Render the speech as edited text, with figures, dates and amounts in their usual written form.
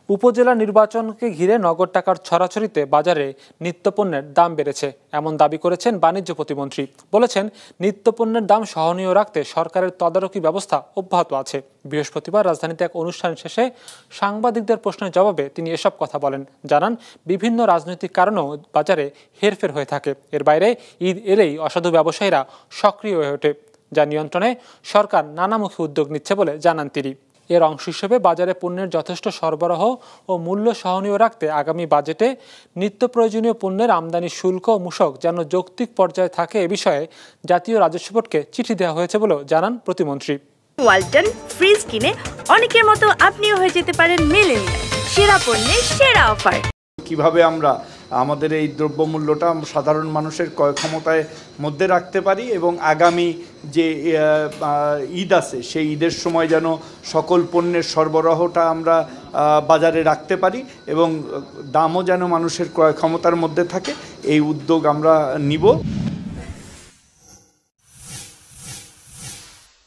উপজেলা নির্বাচনকে ঘিরে নগদ টাকার ছড়াছড়িতে বাজারে নিত্যপণ্যের দাম বেড়েছে এমন দাবি করেছেন বাণিজ্য প্রতিমন্ত্রী। বলেছেন, নিত্যপণ্যের দাম সহনীয় রাখতে সরকারের তদারকি ব্যবস্থা অব্যাহত আছে। বৃহস্পতিবার রাজধানীতে এক অনুষ্ঠান শেষে সাংবাদিকদের প্রশ্নের জবাবে তিনি এসব কথা বলেন। জানান, বিভিন্ন রাজনৈতিক কারণেও বাজারে হেরফের হয়ে থাকে। এর বাইরে ঈদ এলেই অসাধু ব্যবসায়ীরা সক্রিয় হয়ে ওঠে, যা নিয়ন্ত্রণে সরকার নানামুখী উদ্যোগ নিচ্ছে বলে জানান তিনি। এর অংশ হিসেবে বাজারে পণ্যের যথেষ্ট সরবরাহ ও মূল্য সহনীয় রাখতে আগামী বাজেটে নিত্য প্রয়োজনীয় পণ্যের আমদানি শুল্ক ও মূসক যেন যৌক্তিক পর্যায়ে থাকে এ বিষয়ে জাতীয় রাজস্ব বোর্ডকে চিঠি দেওয়া হয়েছে বলেও জানান প্রতিমন্ত্রী। ওয়ালটন ফ্রিজ কিনে অনেকের মতো আপনিও হয়ে যেতে পারেন মিলেনিয়াল সেরা পণ্যের সেরা অফার। কিভাবে আমরা আমাদের এই দ্রব্যমূল্যটা সাধারণ মানুষের ক্রয় ক্ষমতায় মধ্যে রাখতে পারি এবং আগামী যে ঈদ আছে সেই ঈদের সময় যেন সকল পণ্যের সরবরাহটা আমরা বাজারে রাখতে পারি এবং দামও যেন মানুষের ক্রয় ক্ষমতার মধ্যে থাকে, এই উদ্যোগ আমরা নিব।